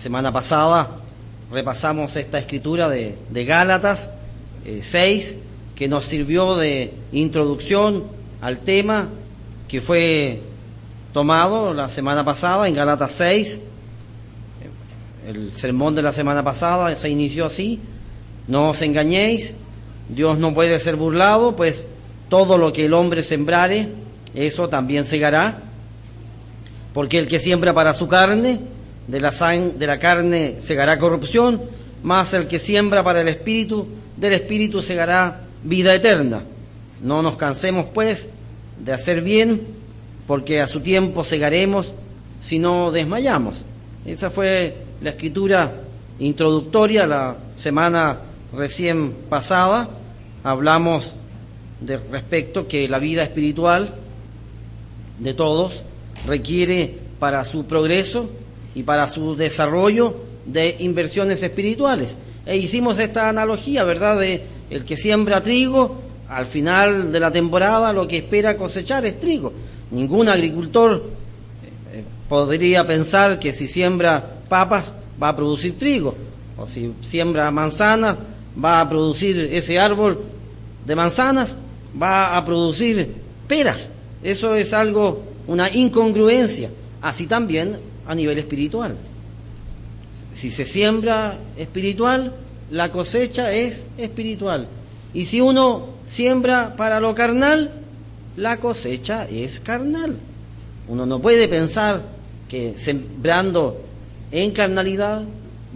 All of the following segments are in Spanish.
Semana pasada repasamos esta escritura de Gálatas 6, que nos sirvió de introducción al tema que fue tomado la semana pasada en Gálatas 6. El sermón de la semana pasada se inició así: no os engañéis, Dios no puede ser burlado, pues todo lo que el hombre sembrare, eso también segará. Porque el que siembra para su carne, de la carne segará corrupción, mas el que siembra para el Espíritu, del Espíritu segará vida eterna. No nos cansemos, pues, de hacer bien, porque a su tiempo segaremos si no desmayamos. Esa fue la escritura introductoria. La semana recién pasada hablamos respecto que la vida espiritual de todos requiere para su progreso y para su desarrollo de inversiones espirituales. E hicimos esta analogía, ¿verdad?, de el que siembra trigo, al final de la temporada lo que espera cosechar es trigo. Ningún agricultor podría pensar que si siembra papas va a producir trigo, o si siembra manzanas va a producir ese árbol de manzanas, va a producir peras. Eso es algo, una incongruencia. Así también a nivel espiritual. Si se siembra espiritual, la cosecha es espiritual. Y si uno siembra para lo carnal, la cosecha es carnal. Uno no puede pensar que sembrando en carnalidad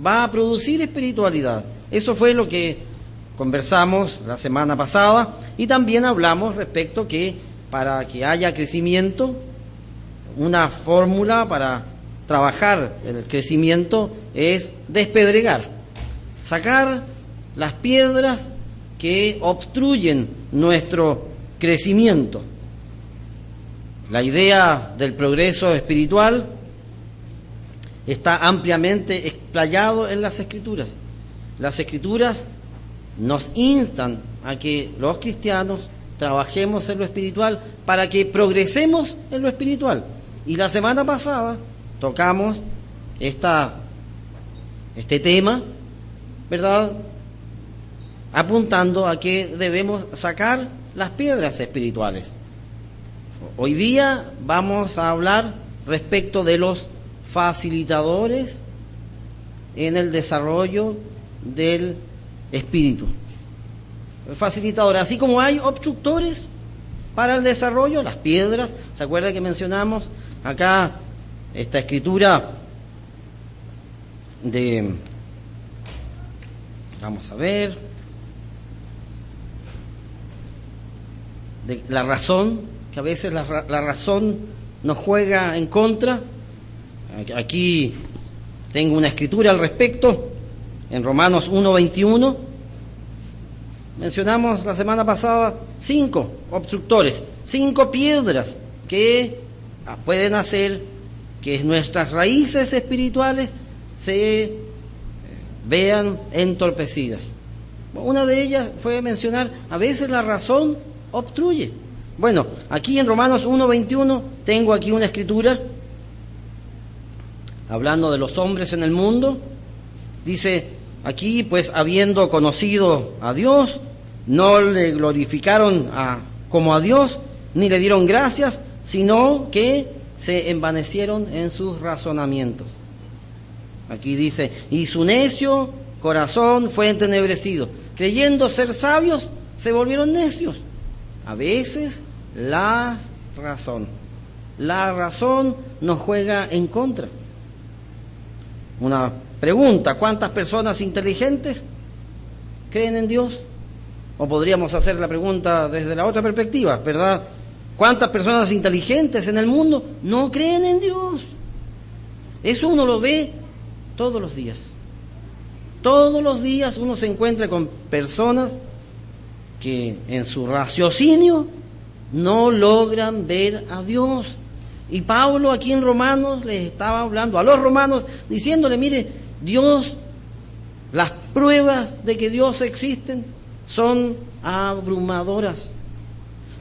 va a producir espiritualidad. Eso fue lo que conversamos la semana pasada, y también hablamos respecto que para que haya crecimiento, una fórmula para trabajar el crecimiento es despedregar, sacar las piedras que obstruyen nuestro crecimiento. La idea del progreso espiritual está ampliamente explayado en las Escrituras. Las Escrituras nos instan a que los cristianos trabajemos en lo espiritual para que progresemos en lo espiritual. Y la semana pasada tocamos este tema, ¿verdad?, apuntando a que debemos sacar las piedras espirituales. Hoy día vamos a hablar respecto de los facilitadores en el desarrollo del espíritu. Facilitadores, así como hay obstructores para el desarrollo, las piedras. ¿Se acuerda que mencionamos acá esta escritura vamos a ver, de la razón, que a veces la razón nos juega en contra? Aquí tengo una escritura al respecto, en Romanos 1:21. Mencionamos la semana pasada 5 obstructores, 5 piedras que pueden hacer que nuestras raíces espirituales se vean entorpecidas. Una de ellas fue mencionar, a veces la razón obstruye. Bueno, aquí en Romanos 1:21 tengo aquí una escritura hablando de los hombres en el mundo. Dice aquí, pues habiendo conocido a Dios, no le glorificaron como a Dios, ni le dieron gracias, sino que se envanecieron en sus razonamientos. Aquí dice, y su necio corazón fue entenebrecido. Creyendo ser sabios, se volvieron necios. A veces la razón nos juega en contra. Una pregunta: ¿cuántas personas inteligentes creen en Dios? O podríamos hacer la pregunta desde la otra perspectiva, ¿verdad? ¿Cuántas personas inteligentes en el mundo no creen en Dios? Eso uno lo ve todos los días. Todos los días uno se encuentra con personas que en su raciocinio no logran ver a Dios. Y Pablo aquí en Romanos les estaba hablando a los romanos, diciéndole, mire, Dios, las pruebas de que Dios existe son abrumadoras.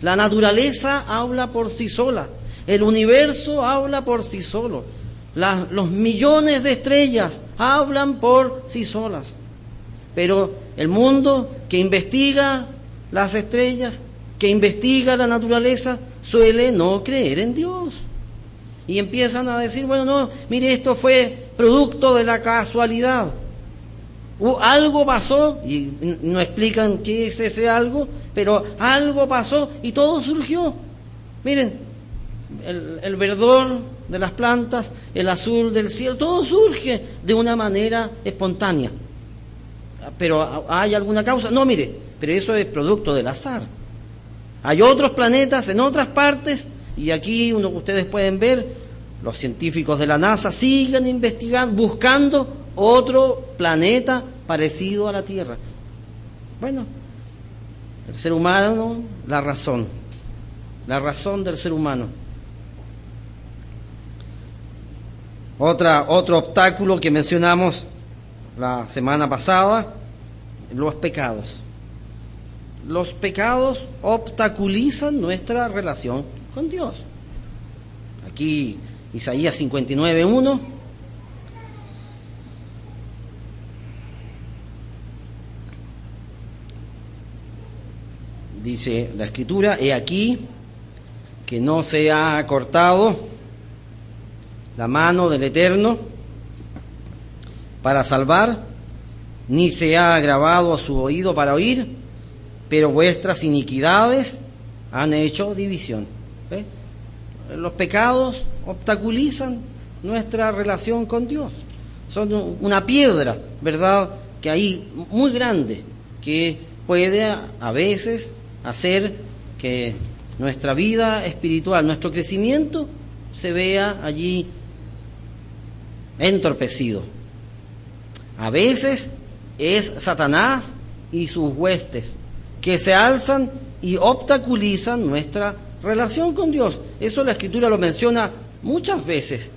La naturaleza habla por sí sola, el universo habla por sí solo. Los millones de estrellas hablan por sí solas. Pero el mundo que investiga las estrellas, que investiga la naturaleza, suele no creer en Dios. Y empiezan a decir, bueno, no, mire, esto fue producto de la casualidad. Algo pasó, y no explican qué es ese algo, pero algo pasó y todo surgió. Miren, el verdor de las plantas, el azul del cielo, todo surge de una manera espontánea. ¿Pero hay alguna causa? No, mire, pero eso es producto del azar. Hay otros planetas en otras partes, y aquí ustedes pueden ver, los científicos de la NASA siguen investigando, buscando otro planeta parecido a la Tierra. Bueno, el ser humano, la razón del ser humano. Otro obstáculo que mencionamos la semana pasada, los pecados. Los pecados obstaculizan nuestra relación con Dios. Aquí Isaías 59:1 dice la Escritura: he aquí que no se ha cortado la mano del Eterno para salvar, ni se ha agravado su oído para oír, pero vuestras iniquidades han hecho división. ¿Ve? Los pecados obstaculizan nuestra relación con Dios. Son una piedra, ¿verdad?, que hay muy grande, que puede a veces hacer que nuestra vida espiritual, nuestro crecimiento, se vea allí entorpecido. A veces es Satanás y sus huestes que se alzan y obstaculizan nuestra relación con Dios. Eso la Escritura lo menciona muchas veces.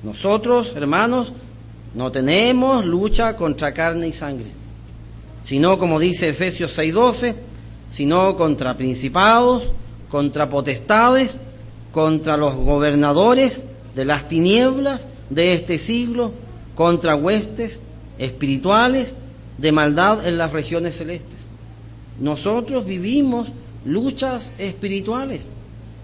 Nosotros, hermanos, no tenemos lucha contra carne y sangre, sino, como dice Efesios 6:12, sino contra principados, contra potestades, contra los gobernadores de las tinieblas de este siglo, contra huestes espirituales de maldad en las regiones celestes. Nosotros vivimos luchas espirituales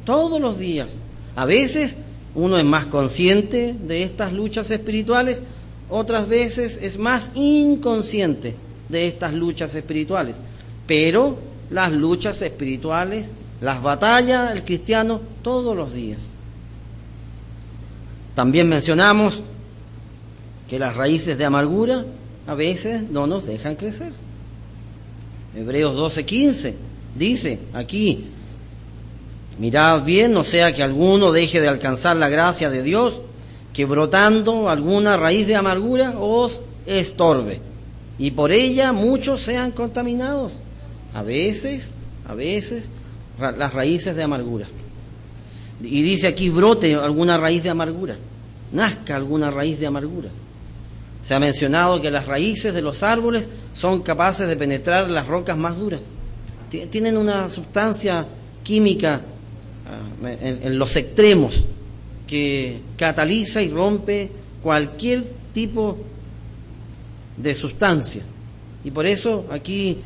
todos los días. A veces uno es más consciente de estas luchas espirituales, otras veces es más inconsciente de estas luchas espirituales. Pero las luchas espirituales las batalla el cristiano todos los días. También mencionamos que las raíces de amargura a veces no nos dejan crecer. Hebreos 12:15 dice aquí: mirad bien, no sea que alguno deje de alcanzar la gracia de Dios, que brotando alguna raíz de amargura os estorbe, y por ella muchos sean contaminados. A veces, las raíces de amargura. Y dice aquí: brote alguna raíz de amargura, nazca alguna raíz de amargura. Se ha mencionado que las raíces de los árboles son capaces de penetrar las rocas más duras. Tienen una sustancia química en los extremos que cataliza y rompe cualquier tipo de sustancia. Y por eso aquí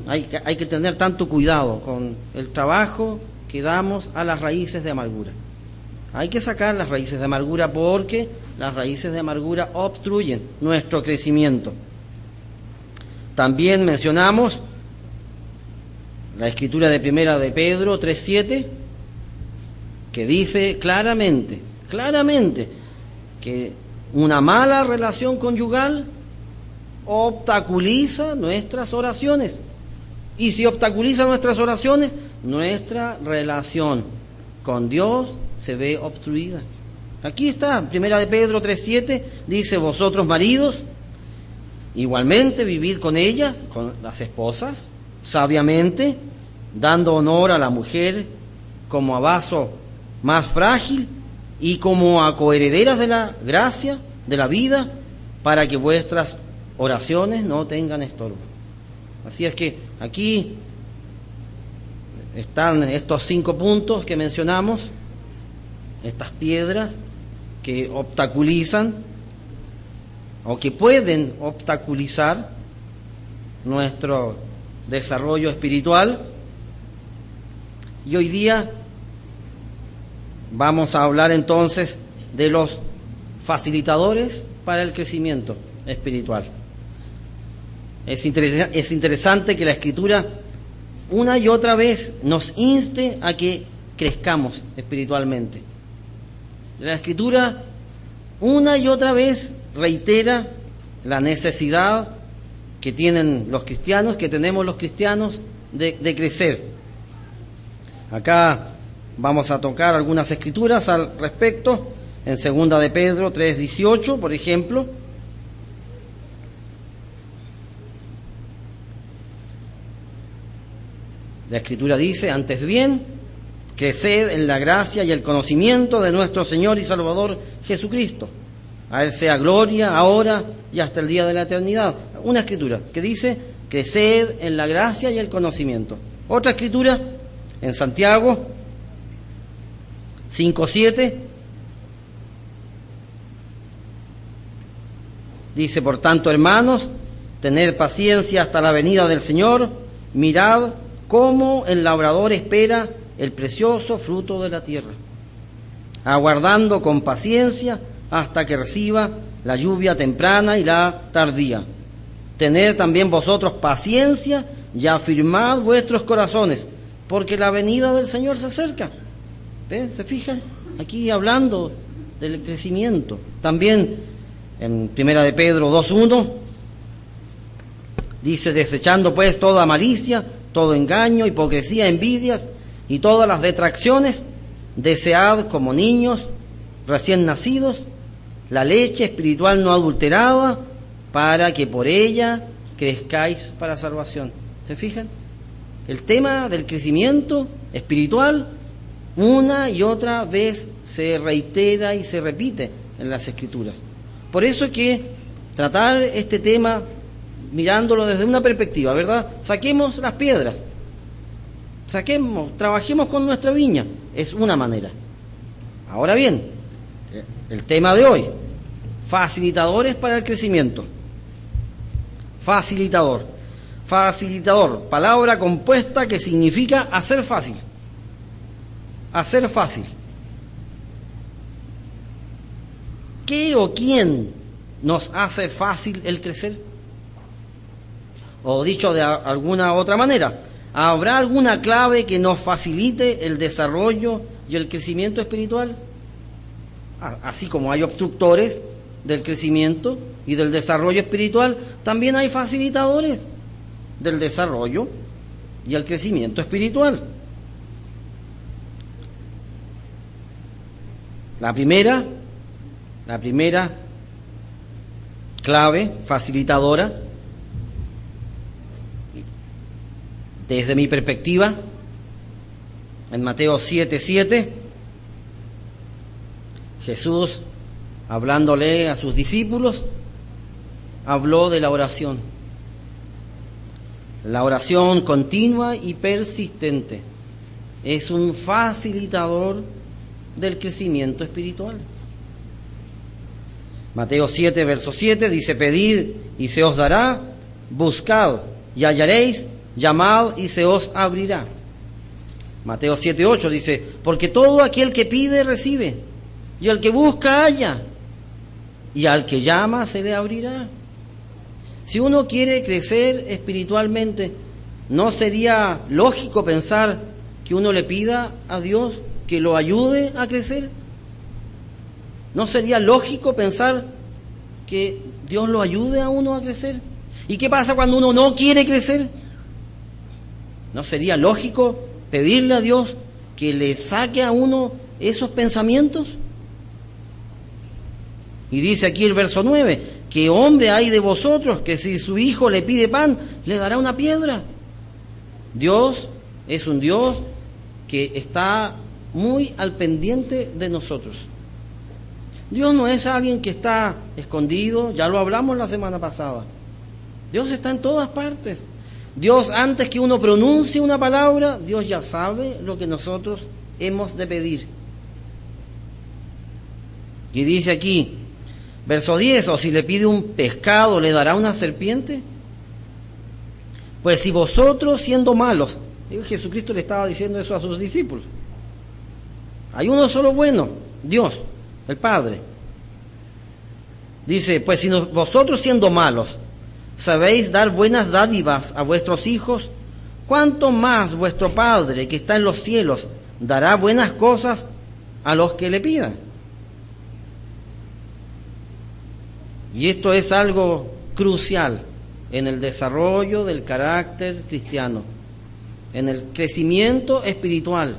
hay que tener tanto cuidado con el trabajo que damos a las raíces de amargura. Hay que sacar las raíces de amargura, porque las raíces de amargura obstruyen nuestro crecimiento. También mencionamos la escritura de Primera de Pedro 3:7, que dice claramente que una mala relación conyugal obstaculiza nuestras oraciones. Y si obstaculiza nuestras oraciones, nuestra relación con Dios se ve obstruida. Aquí está, Primera de Pedro 3:7, dice: vosotros maridos, igualmente vivid con ellas, con las esposas, sabiamente, dando honor a la mujer como a vaso más frágil y como a coherederas de la gracia, de la vida, para que vuestras oraciones no tengan estorbo. Así es que aquí están estos 5 puntos que mencionamos, estas piedras que obstaculizan o que pueden obstaculizar nuestro desarrollo espiritual. Y hoy día vamos a hablar entonces de los facilitadores para el crecimiento espiritual. Es interesante que la Escritura una y otra vez nos inste a que crezcamos espiritualmente. La Escritura una y otra vez reitera la necesidad que tienen los cristianos, que tenemos los cristianos, de crecer. Acá vamos a tocar algunas escrituras al respecto, en 2 de Pedro 3:18, por ejemplo. La Escritura dice: antes bien, creced en la gracia y el conocimiento de nuestro Señor y Salvador Jesucristo. A Él sea gloria, ahora y hasta el día de la eternidad. Una Escritura que dice: creced en la gracia y el conocimiento. Otra Escritura, en Santiago 5:7, dice: por tanto, hermanos, tened paciencia hasta la venida del Señor. Mirad cómo el labrador espera el precioso fruto de la tierra, aguardando con paciencia hasta que reciba la lluvia temprana y la tardía. Tened también vosotros paciencia y afirmad vuestros corazones, porque la venida del Señor se acerca. ¿Ven? ¿Se fijan? Aquí hablando del crecimiento. También en 1 de Pedro 2:1 dice: desechando pues toda malicia, todo engaño, hipocresía, envidias y todas las detracciones, desead como niños recién nacidos la leche espiritual no adulterada, para que por ella crezcáis para salvación. ¿Se fijan? El tema del crecimiento espiritual una y otra vez se reitera y se repite en las Escrituras. Por eso es que tratar este tema mirándolo desde una perspectiva, ¿verdad? Saquemos las piedras, trabajemos con nuestra viña, es una manera. Ahora bien, el tema de hoy: facilitadores para el crecimiento. Facilitador, palabra compuesta que significa hacer fácil. Hacer fácil. ¿Qué o quién nos hace fácil el crecer? O dicho de alguna otra manera, ¿habrá alguna clave que nos facilite el desarrollo y el crecimiento espiritual? Así como hay obstructores del crecimiento y del desarrollo espiritual, también hay facilitadores del desarrollo y el crecimiento espiritual. La primera clave facilitadora, desde mi perspectiva, en Mateo 7:7, Jesús, hablándole a sus discípulos, habló de la oración. La oración continua y persistente es un facilitador del crecimiento espiritual. Mateo 7, verso 7 dice: pedid y se os dará, buscad y hallaréis, llamad y se os abrirá. Mateo 7:8 dice: porque todo aquel que pide recibe, y el que busca halla, y al que llama se le abrirá. Si uno quiere crecer espiritualmente, ¿no sería lógico pensar que uno le pida a Dios que lo ayude a crecer? ¿No sería lógico pensar que Dios lo ayude a uno a crecer? ¿Y qué pasa cuando uno no quiere crecer? ¿No sería lógico pedirle a Dios que le saque a uno esos pensamientos? Y dice aquí el verso 9: ¿qué hombre hay de vosotros que si su hijo le pide pan, le dará una piedra? Dios es un Dios que está muy al pendiente de nosotros. Dios no es alguien que está escondido, ya lo hablamos la semana pasada. Dios está en todas partes. Dios, antes que uno pronuncie una palabra, Dios ya sabe lo que nosotros hemos de pedir. Y dice aquí, verso 10, o si le pide un pescado, ¿le dará una serpiente? Pues si vosotros siendo malos, Jesucristo le estaba diciendo eso a sus discípulos. Hay uno solo bueno, Dios, el Padre. Dice, pues si vosotros siendo malos sabéis dar buenas dádivas a vuestros hijos, ¿cuánto más vuestro Padre que está en los cielos dará buenas cosas a los que le pidan? Y esto es algo crucial en el desarrollo del carácter cristiano, en el crecimiento espiritual.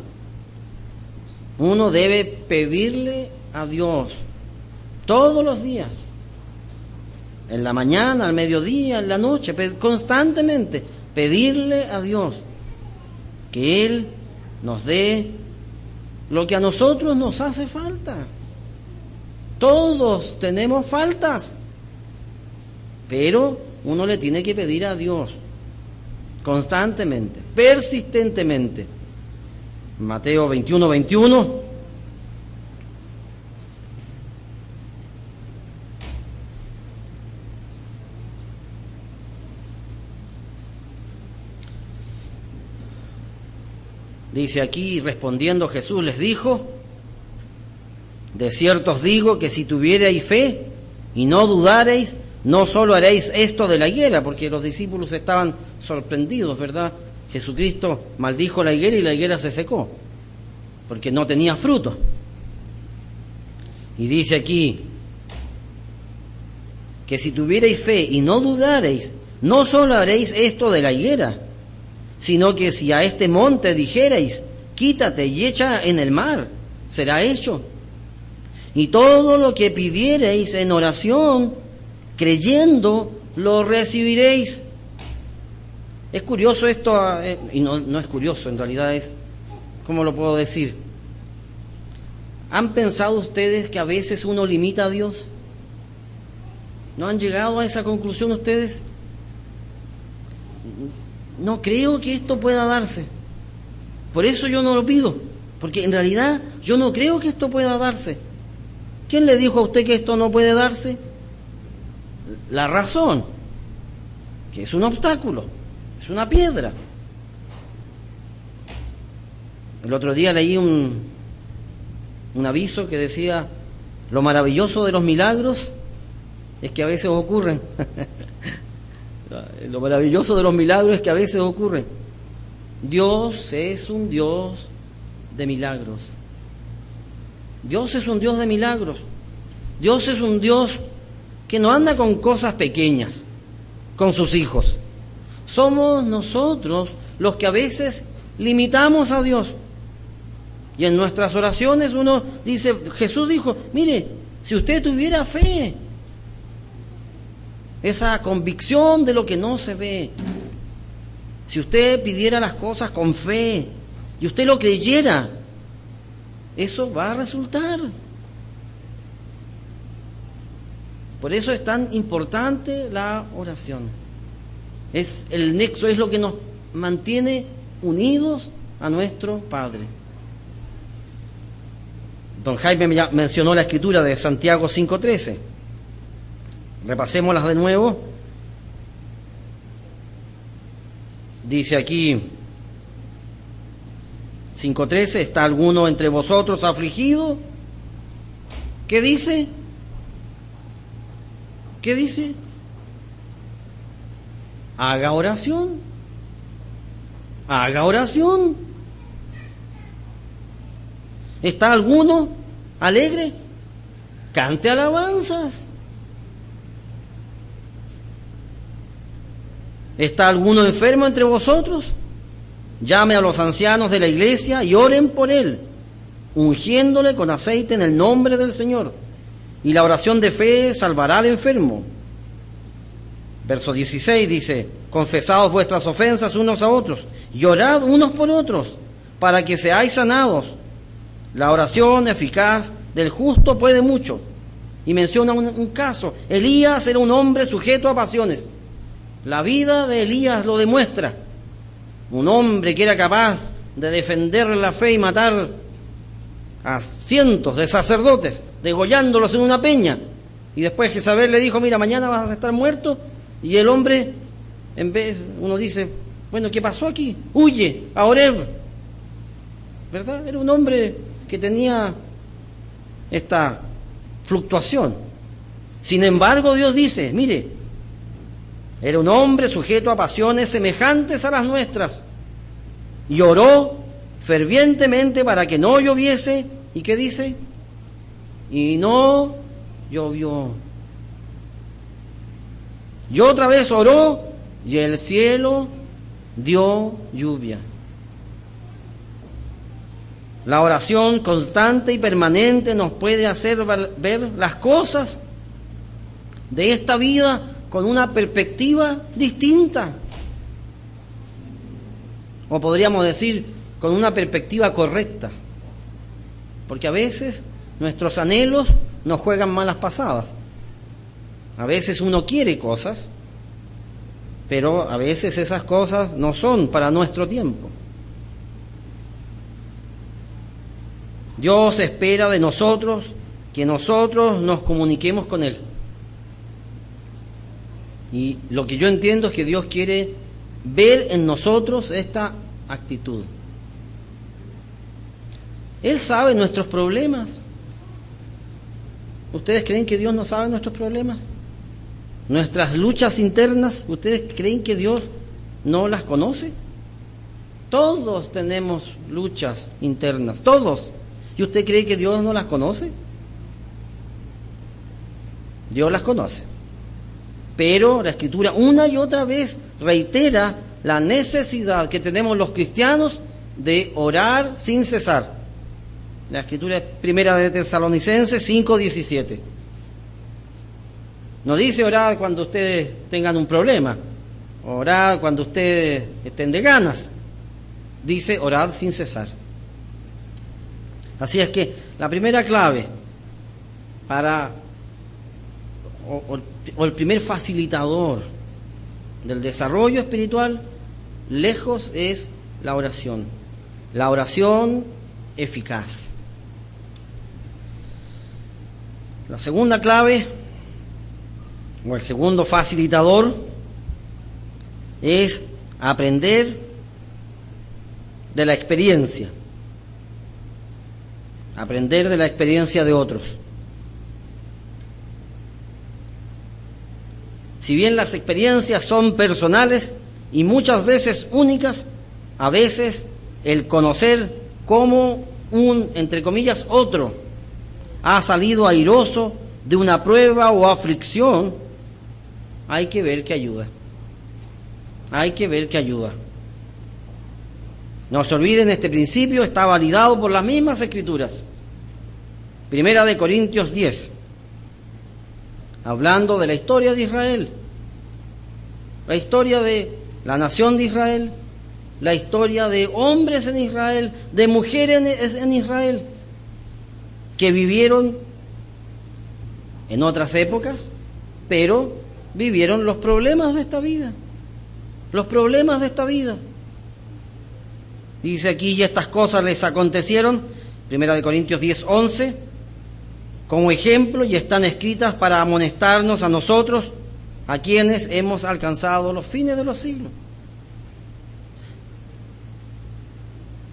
Uno debe pedirle a Dios todos los días, en la mañana, al mediodía, en la noche, constantemente pedirle a Dios que Él nos dé lo que a nosotros nos hace falta. Todos tenemos faltas, pero uno le tiene que pedir a Dios constantemente, persistentemente. Mateo 21:21. Dice aquí, respondiendo Jesús les dijo, de cierto os digo que si tuvierais fe y no dudareis, no solo haréis esto de la higuera, porque los discípulos estaban sorprendidos, ¿verdad? Jesucristo maldijo la higuera y la higuera se secó, porque no tenía fruto. Y dice aquí, que si tuvierais fe y no dudareis, no solo haréis esto de la higuera, sino que si a este monte dijerais, quítate y echa en el mar, será hecho. Y todo lo que pidiereis en oración, creyendo, lo recibiréis. Es curioso esto, y no es curioso, en realidad es, ¿cómo lo puedo decir? ¿Han pensado ustedes que a veces uno limita a Dios? ¿No han llegado a esa conclusión ustedes? No creo que esto pueda darse. Por eso yo no lo pido, porque en realidad yo no creo que esto pueda darse. ¿Quién le dijo a usted que esto no puede darse? La razón, que es un obstáculo, es una piedra. El otro día leí un aviso que decía, lo maravilloso de los milagros es que a veces ocurren. Lo maravilloso de los milagros es que a veces ocurren. Dios es un Dios de milagros. Dios es un Dios de milagros. Dios es un Dios que no anda con cosas pequeñas, con sus hijos. Somos nosotros los que a veces limitamos a Dios. Y en nuestras oraciones uno dice, Jesús dijo, mire, si usted tuviera fe, esa convicción de lo que no se ve, si usted pidiera las cosas con fe y usted lo creyera, eso va a resultar. Por eso es tan importante la oración. Es el nexo, es lo que nos mantiene unidos a nuestro Padre. Don Jaime mencionó la escritura de Santiago 5:13. Repasémoslas de nuevo. Dice aquí 5:13, ¿está alguno entre vosotros afligido? ¿Qué dice? ¿Qué dice? Haga oración. Haga oración. ¿Está alguno alegre? Cante alabanzas. ¿Está alguno enfermo entre vosotros? Llame a los ancianos de la iglesia y oren por él, ungiéndole con aceite en el nombre del Señor. Y la oración de fe salvará al enfermo. Verso 16 dice, confesaos vuestras ofensas unos a otros y orad unos por otros, para que seáis sanados. La oración eficaz del justo puede mucho. Y menciona un caso. Elías era un hombre sujeto a pasiones. La vida de Elías lo demuestra. Un hombre que era capaz de defender la fe y matar a cientos de sacerdotes, degollándolos en una peña. Y después Jezabel le dijo, mira, mañana vas a estar muerto. Y el hombre, en vez, uno dice, bueno, ¿qué pasó aquí? Huye a Oreb. ¿Verdad? Era un hombre que tenía esta fluctuación. Sin embargo, Dios dice, mire, era un hombre sujeto a pasiones semejantes a las nuestras. Y oró fervientemente para que no lloviese. ¿Y qué dice? Y no llovió. Y otra vez oró y el cielo dio lluvia. La oración constante y permanente nos puede hacer ver las cosas de esta vida con una perspectiva distinta. O podríamos decir, con una perspectiva correcta. Porque a veces nuestros anhelos nos juegan malas pasadas. A veces uno quiere cosas, pero a veces esas cosas no son para nuestro tiempo. Dios espera de nosotros que nosotros nos comuniquemos con Él. Y lo que yo entiendo es que Dios quiere ver en nosotros esta actitud. Él sabe nuestros problemas. ¿Ustedes creen que Dios no sabe nuestros problemas? Nuestras luchas internas, ¿ustedes creen que Dios no las conoce? Todos tenemos luchas internas, todos. ¿Y usted cree que Dios no las conoce? Dios las conoce. Pero la Escritura una y otra vez reitera la necesidad que tenemos los cristianos de orar sin cesar. La Escritura es primera de Tesalonicenses 5:17. No dice orar cuando ustedes tengan un problema, orar cuando ustedes estén de ganas. Dice orar sin cesar. Así es que la primera clave para, o el primer facilitador del desarrollo espiritual, lejos es la oración eficaz. La segunda clave, o el segundo facilitador, es aprender de la experiencia. Aprender de la experiencia de otros. Si bien las experiencias son personales y muchas veces únicas, a veces el conocer cómo un, entre comillas, otro ha salido airoso de una prueba o aflicción, hay que ver que ayuda. Hay que ver que ayuda. No se olviden, este principio está validado por las mismas Escrituras. Primera de Corintios 10, hablando de la historia de Israel, la historia de la nación de Israel, la historia de hombres en Israel, de mujeres en Israel, que vivieron en otras épocas, pero vivieron los problemas de esta vida. Los problemas de esta vida. Dice aquí, y estas cosas les acontecieron, Primera de Corintios 10:11, como ejemplo, y están escritas para amonestarnos a nosotros, a quienes hemos alcanzado los fines de los siglos.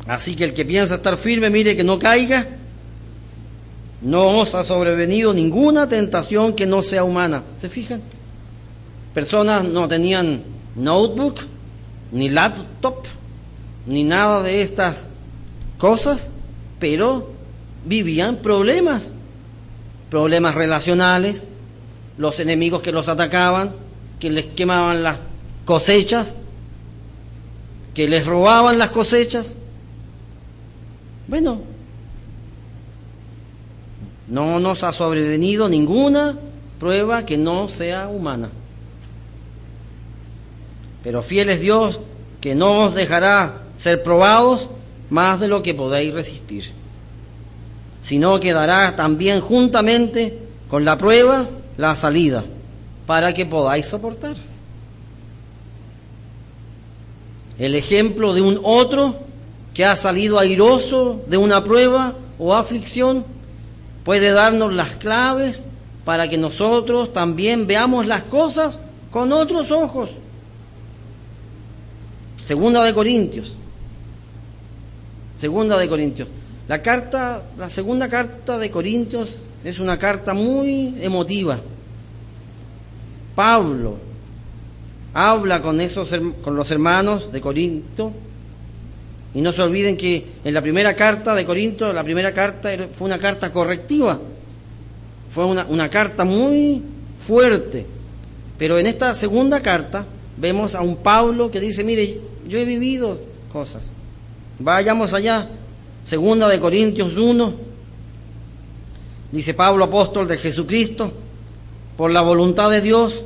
Así que el que piensa estar firme, mire que no caiga. No os ha sobrevenido ninguna tentación que no sea humana. ¿Se fijan? Personas no tenían notebook, ni laptop, ni nada de estas cosas, pero vivían problemas relacionales, los enemigos que los atacaban, que les quemaban las cosechas, que les robaban las cosechas. Bueno, no nos ha sobrevenido ninguna prueba que no sea humana. Pero fiel es Dios, que no os dejará ser probados más de lo que podéis resistir, sino que dará también juntamente con la prueba la salida, para que podáis soportar. El ejemplo de un otro que ha salido airoso de una prueba o aflicción, puede darnos las claves para que nosotros también veamos las cosas con otros ojos. Segunda de Corintios. La segunda carta de Corintios es una carta muy emotiva. Pablo habla con los hermanos de Corinto, y no se olviden que en la primera carta de Corinto, la primera carta fue una carta correctiva, fue una carta muy fuerte, pero en esta segunda carta vemos a un Pablo que dice: mire, yo he vivido cosas. Vayamos allá, segunda de Corintios 1, dice Pablo, apóstol de Jesucristo, por la voluntad de Dios,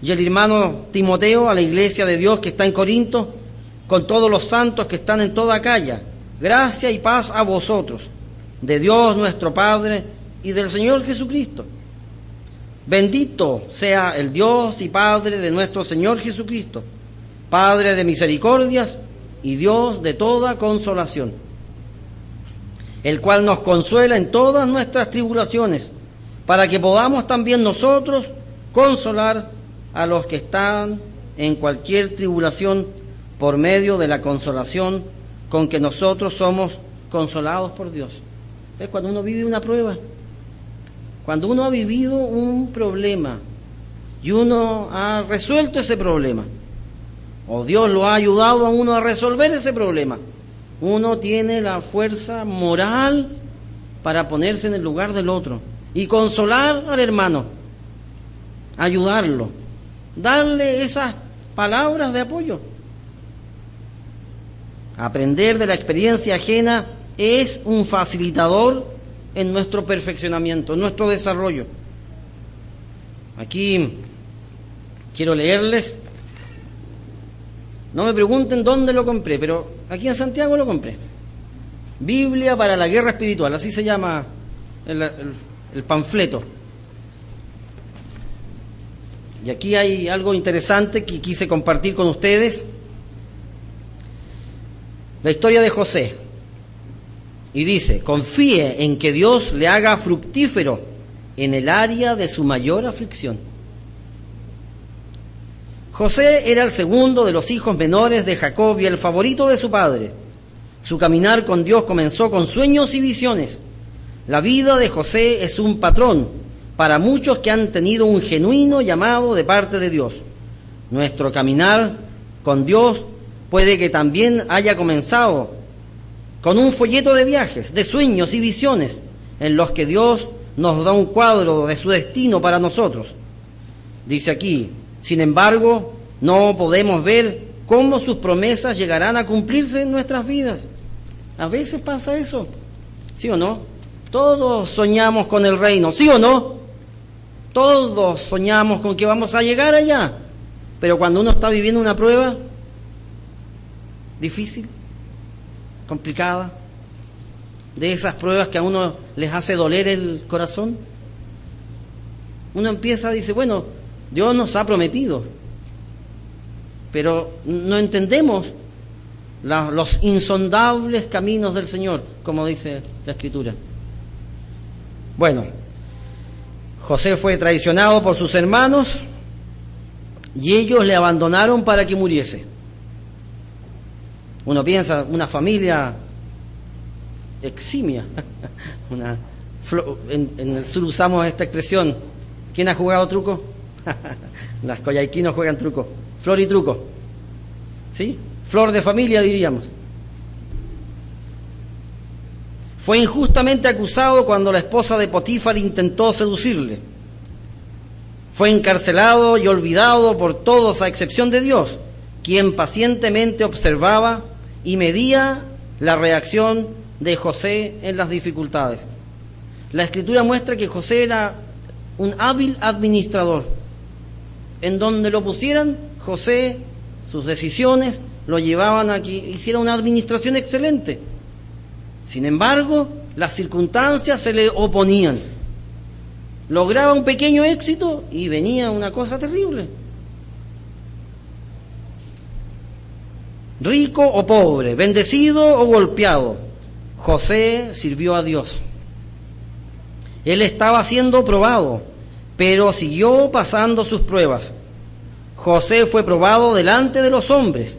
y el hermano Timoteo, a la iglesia de Dios que está en Corinto, con todos los santos que están en toda Acaya, gracia y paz a vosotros, de Dios nuestro Padre y del Señor Jesucristo. Bendito sea el Dios y Padre de nuestro Señor Jesucristo, Padre de misericordias y Dios de toda consolación, el cual nos consuela en todas nuestras tribulaciones, para que podamos también nosotros consolar a los que están en cualquier tribulación por medio de la consolación con que nosotros somos consolados por Dios. ¿Ves? Cuando uno vive una prueba, cuando uno ha vivido un problema y uno ha resuelto ese problema, o Dios lo ha ayudado a uno a resolver ese problema, uno tiene la fuerza moral para ponerse en el lugar del otro y consolar al hermano, ayudarlo, darle esas palabras de apoyo. Aprender de la experiencia ajena es un facilitador en nuestro perfeccionamiento, en nuestro desarrollo. Aquí quiero leerles. No me pregunten dónde lo compré, pero aquí en Santiago lo compré. Biblia para la guerra espiritual, así se llama el panfleto. Y aquí hay algo interesante que quise compartir con ustedes. La historia de José. Y dice: confíe en que Dios le haga fructífero en el área de su mayor aflicción. José era el segundo de los hijos menores de Jacob y el favorito de su padre. Su caminar con Dios comenzó con sueños y visiones. La vida de José es un patrón para muchos que han tenido un genuino llamado de parte de Dios. Nuestro caminar con Dios puede que también haya comenzado con un folleto de viajes, de sueños y visiones, en los que Dios nos da un cuadro de su destino para nosotros. Dice aquí: sin embargo, no podemos ver cómo sus promesas llegarán a cumplirse en nuestras vidas. A veces pasa eso, ¿sí o no? Todos soñamos con el reino, ¿sí o no? Todos soñamos con que vamos a llegar allá, pero cuando uno está viviendo una prueba difícil, complicada, de esas pruebas que a uno les hace doler el corazón, uno empieza, dice, bueno, Dios nos ha prometido, pero no entendemos los insondables caminos del Señor, como dice la Escritura. Bueno, José fue traicionado por sus hermanos y ellos le abandonaron para que muriese. Uno piensa, una familia eximia. En el sur usamos esta expresión. ¿Quién ha jugado truco? Las coyhaiquinos juegan truco. Flor y truco. ¿Sí? Flor de familia, diríamos. Fue injustamente acusado cuando la esposa de Potifar intentó seducirle. Fue encarcelado y olvidado por todos a excepción de Dios, quien pacientemente observaba y medía la reacción de José en las dificultades. La Escritura muestra que José era un hábil administrador. En donde lo pusieran, José, sus decisiones lo llevaban a que hiciera una administración excelente. Sin embargo, las circunstancias se le oponían. Lograba un pequeño éxito y venía una cosa terrible. Rico o pobre, bendecido o golpeado, José sirvió a Dios. Él estaba siendo probado, pero siguió pasando sus pruebas. José fue probado delante de los hombres,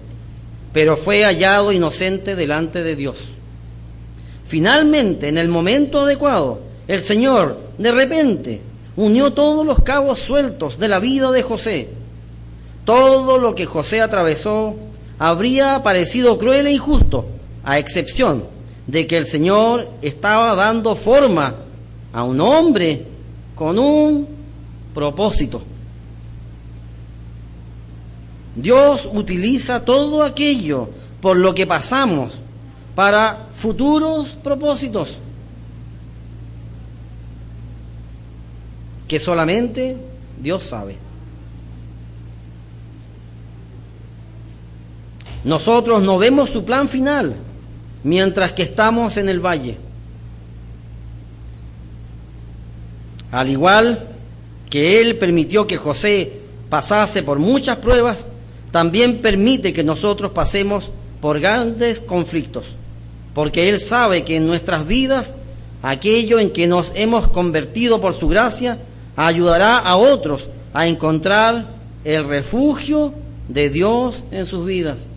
pero fue hallado inocente delante de Dios. Finalmente, en el momento adecuado, el Señor, de repente, unió todos los cabos sueltos de la vida de José. Todo lo que José atravesó habría parecido cruel e injusto, a excepción de que el Señor estaba dando forma a un hombre con un propósito. Dios utiliza todo aquello por lo que pasamos para futuros propósitos que solamente Dios sabe. Nosotros no vemos su plan final mientras que estamos en el valle. Al igual que Él permitió que José pasase por muchas pruebas, también permite que nosotros pasemos por grandes conflictos, porque Él sabe que en nuestras vidas, aquello en que nos hemos convertido por su gracia, ayudará a otros a encontrar el refugio de Dios en sus vidas.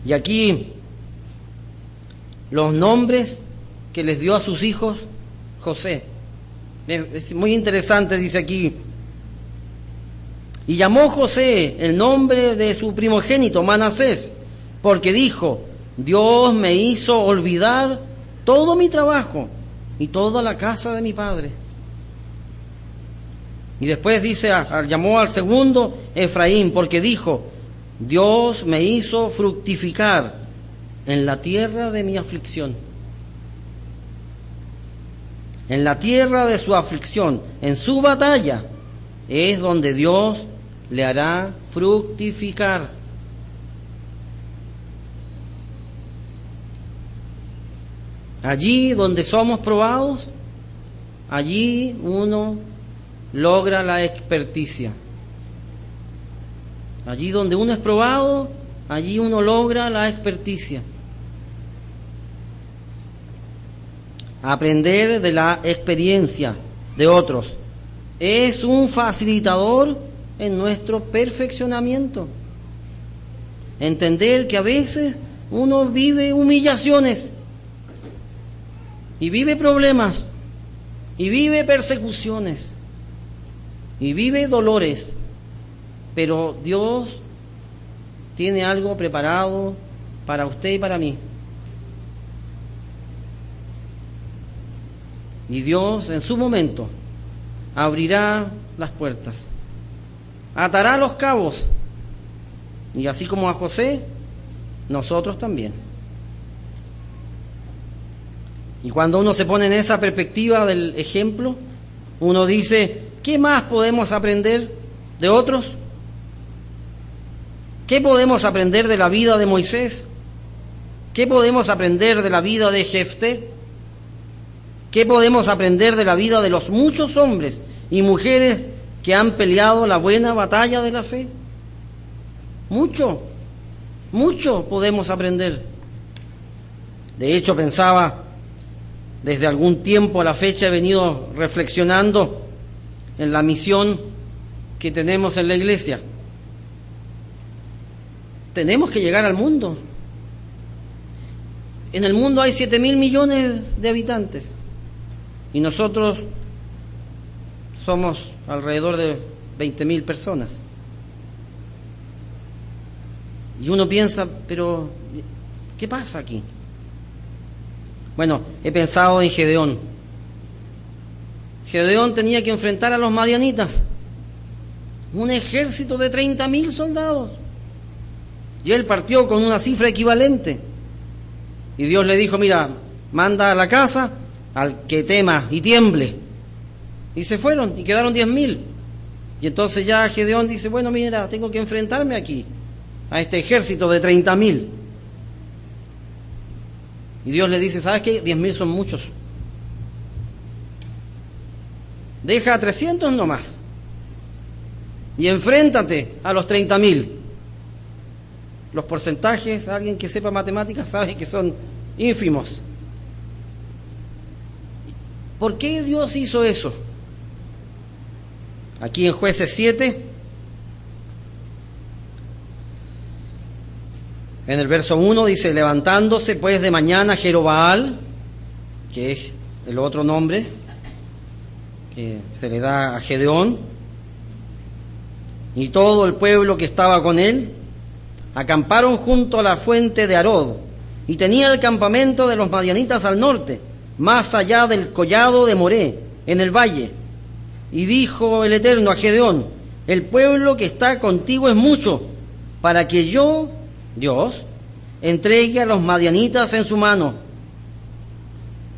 Y aquí los nombres que les dio a sus hijos José. Es muy interesante, dice aquí. Y llamó José el nombre de su primogénito Manasés, porque dijo: Dios me hizo olvidar todo mi trabajo y toda la casa de mi padre. Y después dice, llamó al segundo Efraín, porque dijo: Dios me hizo fructificar en la tierra de mi aflicción. En la tierra de su aflicción, en su batalla, es donde Dios le hará fructificar. Allí donde somos probados, allí uno logra la experticia. Allí donde uno es probado, allí uno logra la experticia. Aprender de la experiencia de otros es un facilitador en nuestro perfeccionamiento. Entender que a veces uno vive humillaciones y vive problemas y vive persecuciones y vive dolores, pero Dios tiene algo preparado para usted y para mí. Y Dios en su momento abrirá las puertas, atará los cabos, y así como a José, nosotros también. Y cuando uno se pone en esa perspectiva del ejemplo, uno dice: ¿qué más podemos aprender de otros? ¿Qué podemos aprender de la vida de Moisés? ¿Qué podemos aprender de la vida de Jefté? ¿Qué podemos aprender de la vida de los muchos hombres y mujeres que han peleado la buena batalla de la fe? Mucho podemos aprender. De hecho, pensaba, desde algún tiempo a la fecha he venido reflexionando en la misión que tenemos en la iglesia. Tenemos que llegar al mundo. En el mundo hay 7.000 millones de habitantes y nosotros somos alrededor de 20.000 personas. Y uno piensa, pero ¿qué pasa aquí? Bueno, he pensado en Gedeón. Gedeón tenía que enfrentar a los madianitas, un ejército de 30.000 soldados. Y él partió con una cifra equivalente. Y Dios le dijo: mira, manda a la casa al que tema y tiemble. Y se fueron y quedaron 10.000. Y entonces ya Gedeón dice: bueno, mira, tengo que enfrentarme aquí a este ejército de 30.000. Y Dios le dice: ¿sabes qué? 10.000 son muchos. Deja a 300 nomás y enfréntate a los 30.000. Los porcentajes, alguien que sepa matemáticas sabe que son ínfimos. ¿Por qué Dios hizo eso? Aquí en Jueces 7, en el verso 1 dice: levantándose pues de mañana Jerobaal, que es el otro nombre que se le da a Gedeón, y todo el pueblo que estaba con él, acamparon junto a la fuente de Arod, y tenía el campamento de los madianitas al norte, más allá del collado de Moré, en el valle. Y dijo el Eterno a Gedeón: el pueblo que está contigo es mucho, para que yo, Dios, entregue a los madianitas en su mano.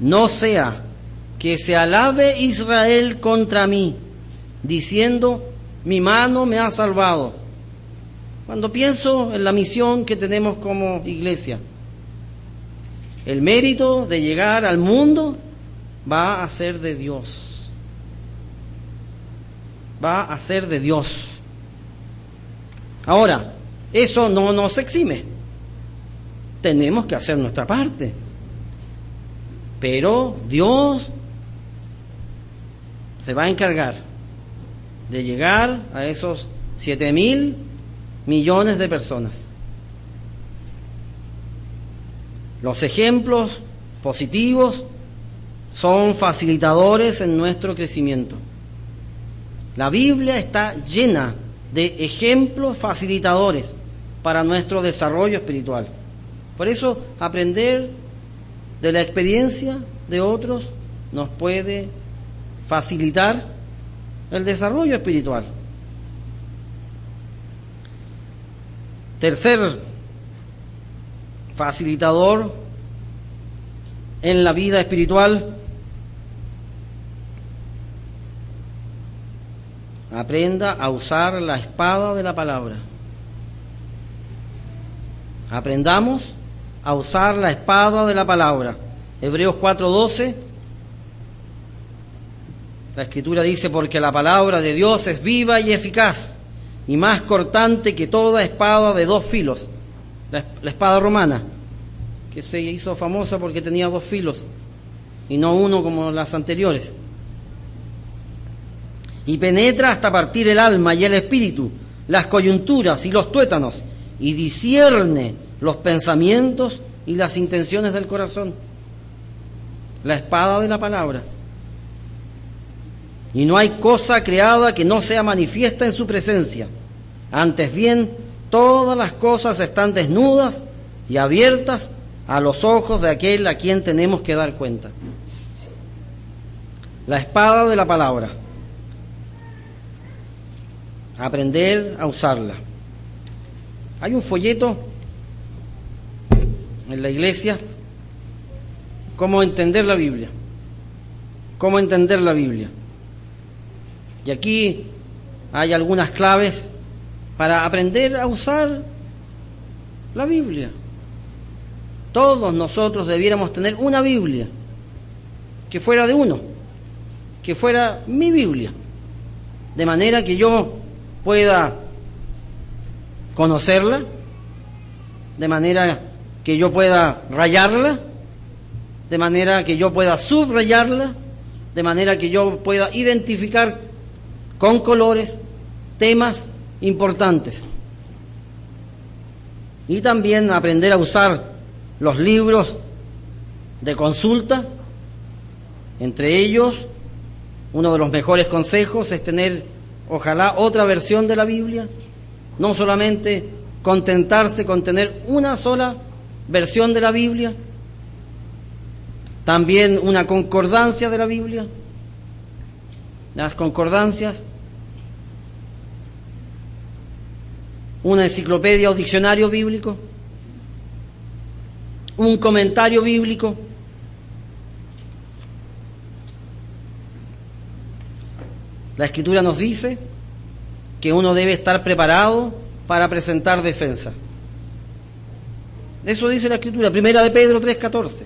No sea que se alabe Israel contra mí, diciendo: mi mano me ha salvado. Cuando pienso en la misión que tenemos como iglesia, el mérito de llegar al mundo va a ser de Dios. Va a ser de Dios. Ahora, eso no nos exime. Tenemos que hacer nuestra parte. Pero Dios se va a encargar de llegar a esos 7.000 millones de personas. Los ejemplos positivos son facilitadores en nuestro crecimiento. La Biblia está llena de ejemplos facilitadores para nuestro desarrollo espiritual. Por eso, aprender de la experiencia de otros nos puede facilitar el desarrollo espiritual. Tercer facilitador en la vida espiritual: aprenda a usar la espada de la palabra. Aprendamos a usar la espada de la palabra. Hebreos 4:12, la Escritura dice: porque la palabra de Dios es viva y eficaz, y más cortante que toda espada de dos filos. La espada romana, que se hizo famosa porque tenía dos filos, y no uno como las anteriores. Y penetra hasta partir el alma y el espíritu, las coyunturas y los tuétanos, y discierne los pensamientos y las intenciones del corazón. La espada de la palabra. Y no hay cosa creada que no sea manifiesta en su presencia. Antes bien, todas las cosas están desnudas y abiertas a los ojos de aquel a quien tenemos que dar cuenta. La espada de la palabra. Aprender a usarla. Hay un folleto en la iglesia: cómo entender la Biblia. Cómo entender la Biblia. Y aquí hay algunas claves para aprender a usar la Biblia. Todos nosotros debiéramos tener una Biblia que fuera de uno, que fuera mi Biblia, de manera que yo pueda conocerla, de manera que yo pueda rayarla, de manera que yo pueda subrayarla, de manera que yo pueda identificar con colores temas importantes. Y también aprender a usar los libros de consulta. Entre ellos, uno de los mejores consejos es tener, ojalá, otra versión de la Biblia. No solamente contentarse con tener una sola versión de la Biblia. También una concordancia de la Biblia. Las concordancias. Una enciclopedia o diccionario bíblico. Un comentario bíblico. La Escritura nos dice que uno debe estar preparado para presentar defensa. Eso dice la Escritura, 1 de Pedro 3:14.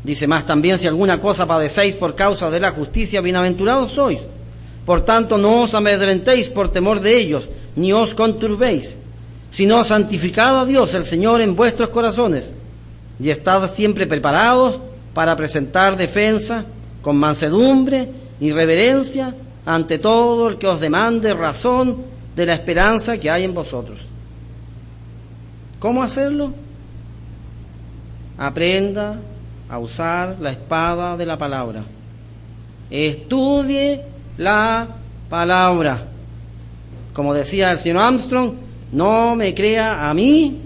Dice más también: si alguna cosa padecéis por causa de la justicia, bienaventurados sois. Por tanto, no os amedrentéis por temor de ellos, ni os conturbéis, sino santificad a Dios el Señor en vuestros corazones, y estad siempre preparados para presentar defensa con mansedumbre y reverencia ante todo el que os demande razón de la esperanza que hay en vosotros. ¿Cómo hacerlo? Aprenda a usar la espada de la palabra. Estudie la palabra. Como decía el señor Armstrong, no me crea a mí,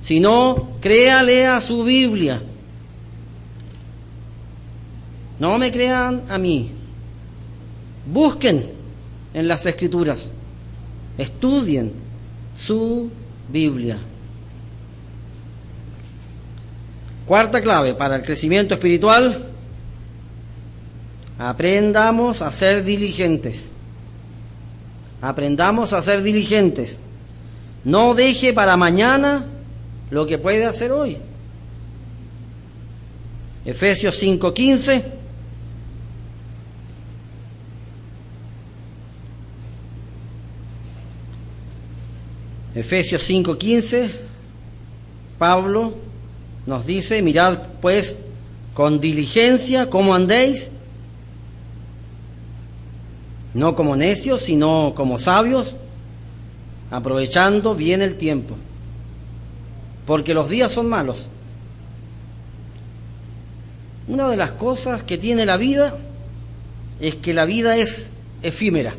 sino créale a su Biblia. No me crean a mí. Busquen en las Escrituras. Estudien su Biblia. Cuarta clave para el crecimiento espiritual: aprendamos a ser diligentes. Aprendamos a ser diligentes. No deje para mañana lo que puede hacer hoy. Efesios 5:15. Efesios 5:15, Pablo nos dice: mirad pues con diligencia cómo andéis, no como necios, sino como sabios, aprovechando bien el tiempo, porque los días son malos. Una de las cosas que tiene la vida es que la vida es efímera.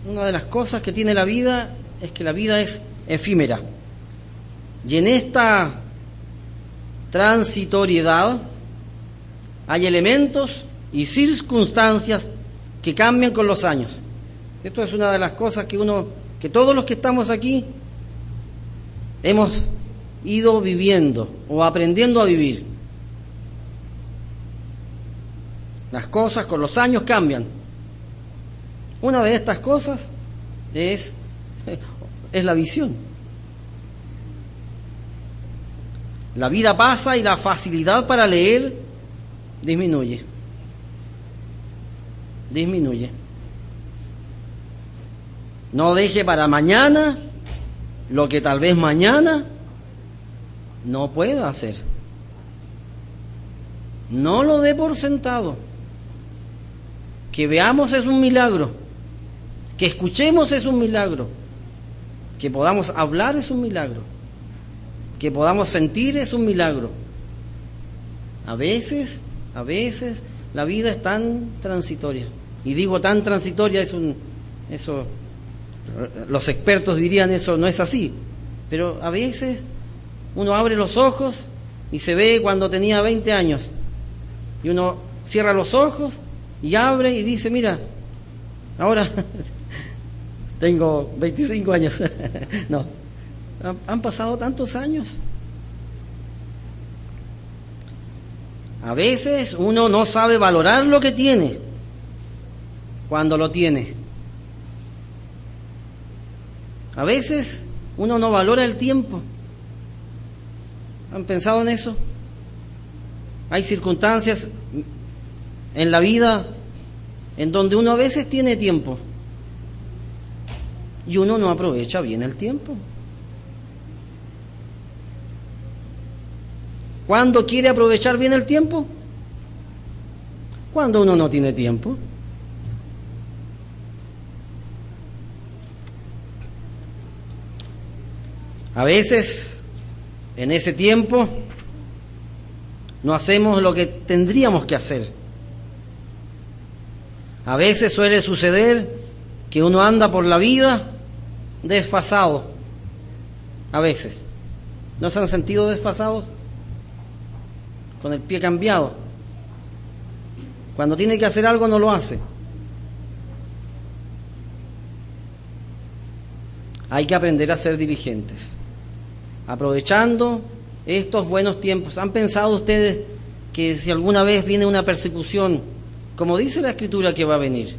Una de las cosas que tiene la vida es que la vida es efímera. Y en esta transitoriedad hay elementos y circunstancias que cambian con los años. Esto es una de las cosas que todos los que estamos aquí hemos ido viviendo o aprendiendo a vivir. Las cosas con los años cambian. Una de estas cosas es la visión. La vida pasa y la facilidad para leer disminuye. No deje para mañana lo que tal vez mañana no pueda hacer. No lo dé por sentado. Que veamos es un milagro. Que escuchemos es un milagro. Que podamos hablar es un milagro. Que podamos sentir es un milagro. A veces la vida es tan transitoria. Y digo tan transitoria, eso los expertos dirían eso no es así. Pero a veces uno abre los ojos y se ve cuando tenía 20 años. Y uno cierra los ojos y abre y dice: mira, ahora tengo 25 años. No, han pasado tantos años. A veces uno no sabe valorar lo que tiene cuando lo tiene. A veces uno no valora el tiempo. ¿Han pensado en eso? Hay circunstancias en la vida en donde uno a veces tiene tiempo y uno no aprovecha bien el tiempo. ¿Cuándo quiere aprovechar bien el tiempo? Cuando uno no tiene tiempo. A veces, en ese tiempo, no hacemos lo que tendríamos que hacer. A veces suele suceder que uno anda por la vida desfasado. A veces. ¿No se han sentido desfasados? Con el pie cambiado. Cuando tiene que hacer algo no lo hace. Hay que aprender a ser diligentes, aprovechando estos buenos tiempos. ¿Han pensado ustedes que si alguna vez viene una persecución, como dice la Escritura que va a venir,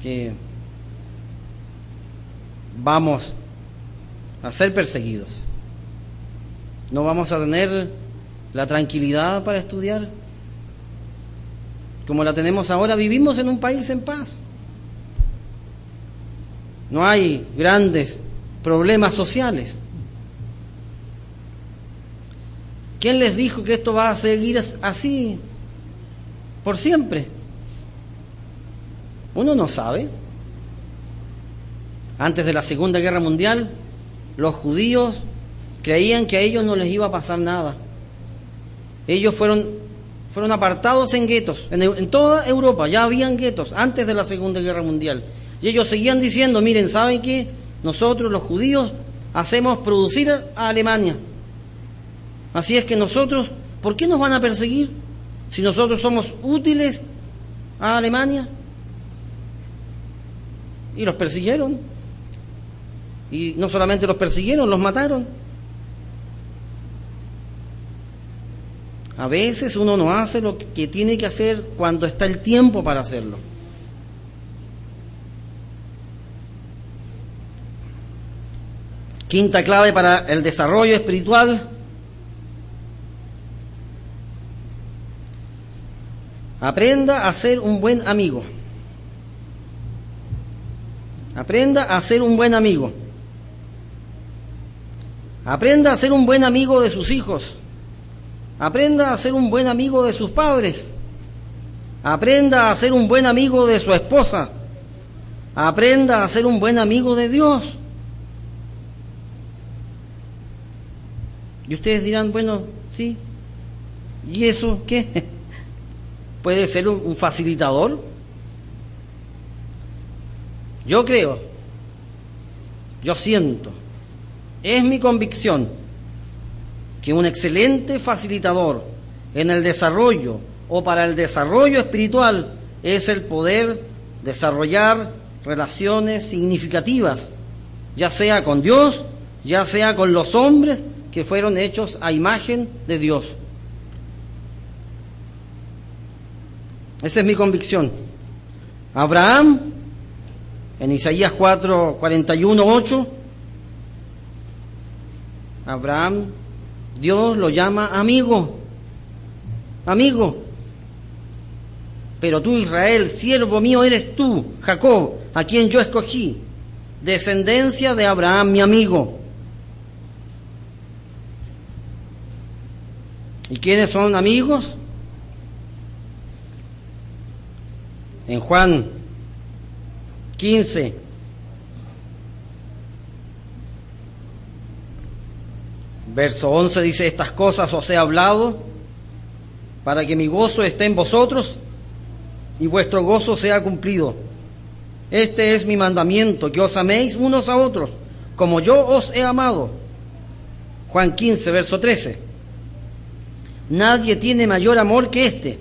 que vamos a ser perseguidos, no vamos a tener la tranquilidad para estudiar como la tenemos ahora? Vivimos en un país en paz. no hay grandes problemas sociales. ¿Quién les dijo que esto va a seguir así por siempre? Uno no sabe. Antes de la Segunda Guerra Mundial, los judíos creían que a ellos no les iba a pasar nada. Ellos fueron apartados en guetos. En toda Europa ya habían guetos antes de la Segunda Guerra Mundial. Y ellos seguían diciendo, miren, ¿saben qué? Nosotros los judíos hacemos producir a Alemania. Así es que nosotros, ¿por qué nos van a perseguir si nosotros somos útiles a Alemania? Y los persiguieron. Y no solamente los persiguieron, los mataron. A veces uno no hace lo que tiene que hacer cuando está el tiempo para hacerlo. Quinta clave para el desarrollo espiritual: aprenda a ser un buen amigo. Aprenda a ser un buen amigo. Aprenda a ser un buen amigo de sus hijos. Aprenda a ser un buen amigo de sus padres. Aprenda a ser un buen amigo de su esposa. Aprenda a ser un buen amigo de Dios. Y ustedes dirán, bueno, sí, ¿y eso qué? ¿Puede ser un facilitador? Yo creo, yo siento, es mi convicción que un excelente facilitador en el desarrollo o para el desarrollo espiritual es el poder desarrollar relaciones significativas, ya sea con Dios, ya sea con los hombres que fueron hechos a imagen de Dios. Esa es mi convicción. Abraham, en Isaías 41:8, Abraham, Dios lo llama amigo, amigo. Pero tú, Israel, siervo mío eres tú, Jacob, a quien yo escogí, descendencia de Abraham, mi amigo. ¿Y quiénes son amigos? En Juan 15, verso 11 dice: estas cosas os he hablado para que mi gozo esté en vosotros y vuestro gozo sea cumplido. Este es mi mandamiento, que os améis unos a otros, como yo os he amado. Juan 15, verso 13. Nadie tiene mayor amor que este,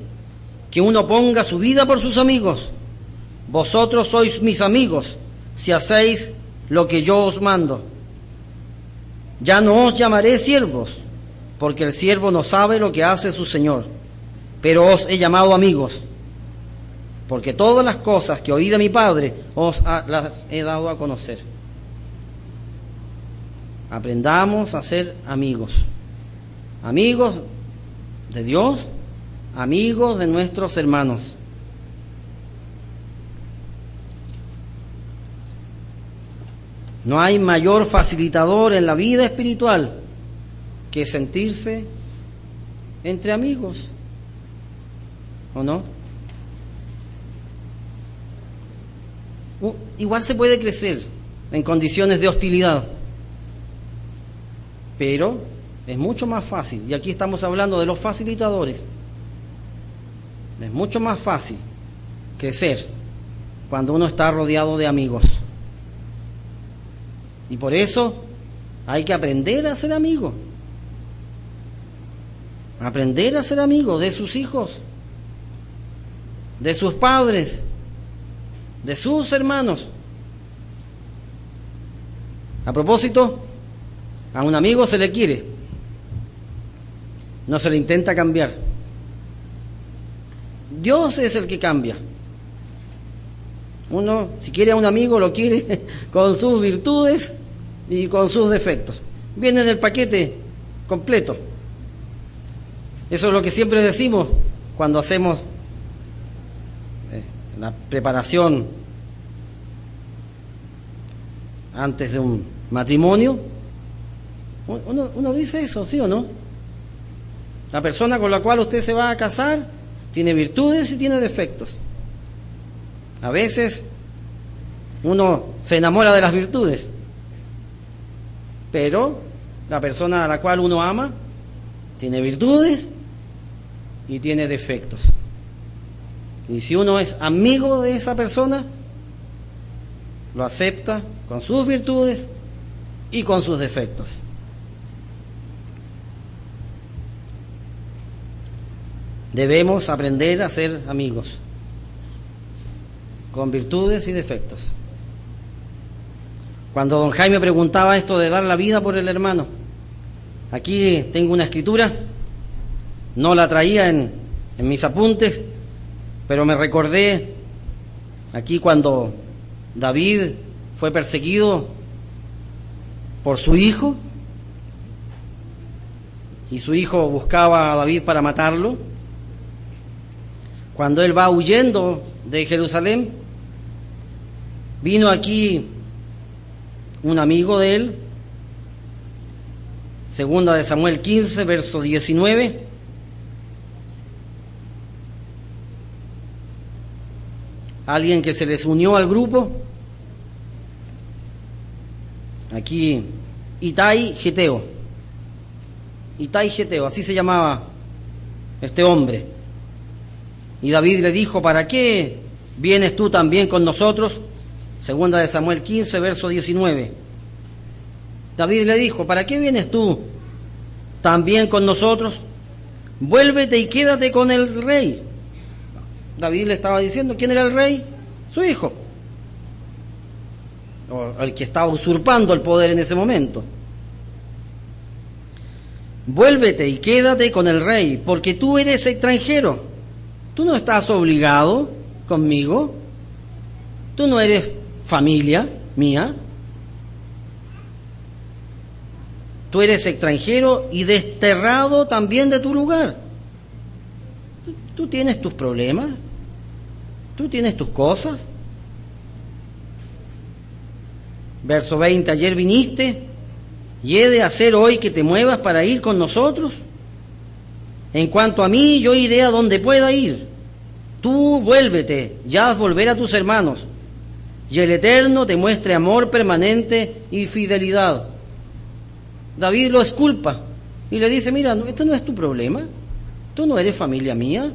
que uno ponga su vida por sus amigos. Vosotros sois mis amigos, si hacéis lo que yo os mando. Ya no os llamaré siervos, porque el siervo no sabe lo que hace su señor, pero os he llamado amigos, porque todas las cosas que oí de mi Padre os las he dado a conocer. Aprendamos a ser amigos, amigos de Dios, amigos de nuestros hermanos. No hay mayor facilitador en la vida espiritual que sentirse entre amigos, ¿o no? Igual se puede crecer en condiciones de hostilidad, pero es mucho más fácil, y aquí estamos hablando de los facilitadores, es mucho más fácil crecer cuando uno está rodeado de amigos. Y por eso hay que aprender a ser amigo. Aprender a ser amigo de sus hijos, de sus padres, de sus hermanos. A propósito, a un amigo se le quiere, no se le intenta cambiar. Dios es el que cambia. Uno, si quiere a un amigo, lo quiere con sus virtudes y con sus defectos. Viene en el paquete completo. Eso es lo que siempre decimos cuando hacemos la preparación antes de un matrimonio. Uno dice eso, ¿sí o no? La persona con la cual usted se va a casar tiene virtudes y tiene defectos. A veces uno se enamora de las virtudes, pero la persona a la cual uno ama tiene virtudes y tiene defectos. Y si uno es amigo de esa persona, lo acepta con sus virtudes y con sus defectos. Debemos aprender a ser amigos, con virtudes y defectos. Cuando don Jaime preguntaba esto de dar la vida por el hermano, aquí tengo una escritura, no la traía en mis apuntes, pero me recordé aquí cuando David fue perseguido por su hijo, y su hijo buscaba a David para matarlo. Cuando él va huyendo de Jerusalén, vino aquí un amigo de él, segunda de Samuel 15, verso 19. Alguien que se les unió al grupo, aquí Itai Geteo, así se llamaba este hombre. Y David le dijo: ¿para qué vienes tú también con nosotros? Segunda de Samuel 15, verso 19. David le dijo: ¿para qué vienes tú también con nosotros? Vuélvete y quédate con el rey. David le estaba diciendo, ¿quién era el rey? Su hijo, o el que estaba usurpando el poder en ese momento. Vuélvete y quédate con el rey, porque tú eres extranjero. Tú no estás obligado conmigo. Tú no eres familia mía. Tú eres extranjero y desterrado también de tu lugar. Tú tienes tus problemas. Tú tienes tus cosas. Verso 20, ayer viniste y he de hacer hoy que te muevas para ir con nosotros. En cuanto a mí, yo iré a donde pueda ir. Tú vuélvete, ya haz volver a tus hermanos, y el Eterno te muestre amor permanente y fidelidad. David lo exculpa y le dice: mira, esto no es tu problema. Tú no eres familia mía.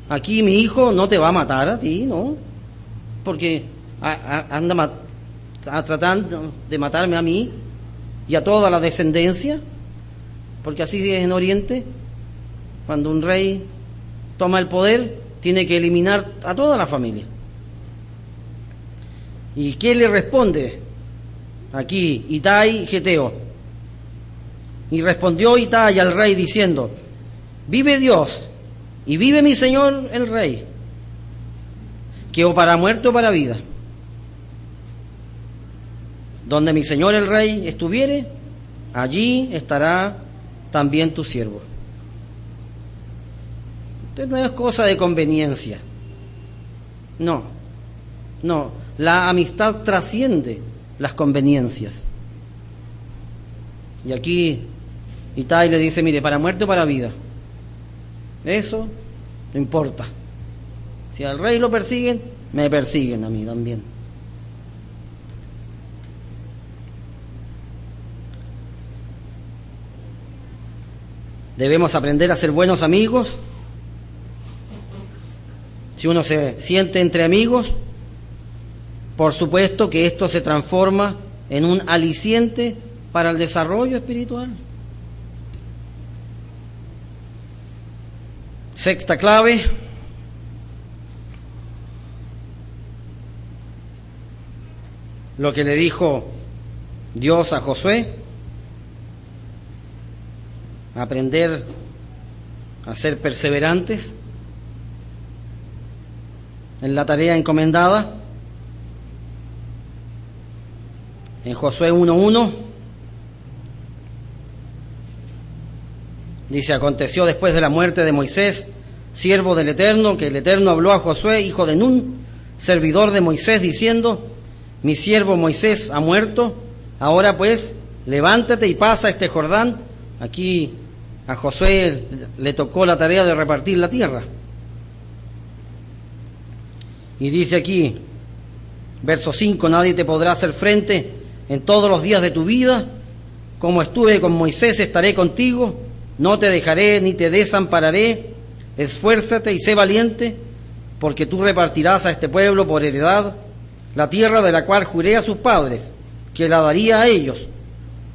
Aquí mi hijo no te va a matar a ti, ¿no? Porque anda tratando de matarme a mí y a toda la descendencia, porque así es en Oriente. Cuando un rey toma el poder, tiene que eliminar a toda la familia. ¿Y qué le responde aquí Itai Geteo? Y respondió Itai al rey diciendo: vive Dios y vive mi señor el rey, que o para muerte o para vida, donde mi señor el rey estuviere, allí estará también tu siervo. Esto no es cosa de conveniencia. No, la amistad trasciende las conveniencias. Y aquí Itai le dice: mire, para muerte o para vida, eso no importa. Si al rey lo persiguen, me persiguen a mí también. Debemos aprender a ser buenos amigos. Si uno se siente entre amigos, por supuesto que esto se transforma en un aliciente para el desarrollo espiritual. Sexta clave: lo que le dijo Dios a Josué, aprender a ser perseverantes en la tarea encomendada. En Josué 1:1 dice: aconteció después de la muerte de Moisés, siervo del Eterno, que el Eterno habló a Josué, hijo de Nun, servidor de Moisés, diciendo: mi siervo Moisés ha muerto, ahora pues levántate y pasa este Jordán. Aquí a Josué le tocó la tarea de repartir la tierra. Y dice aquí, verso 5, nadie te podrá hacer frente en todos los días de tu vida. Como estuve con Moisés, estaré contigo, no te dejaré ni te desampararé. Esfuérzate y sé valiente, porque tú repartirás a este pueblo por heredad la tierra de la cual juré a sus padres, que la daría a ellos.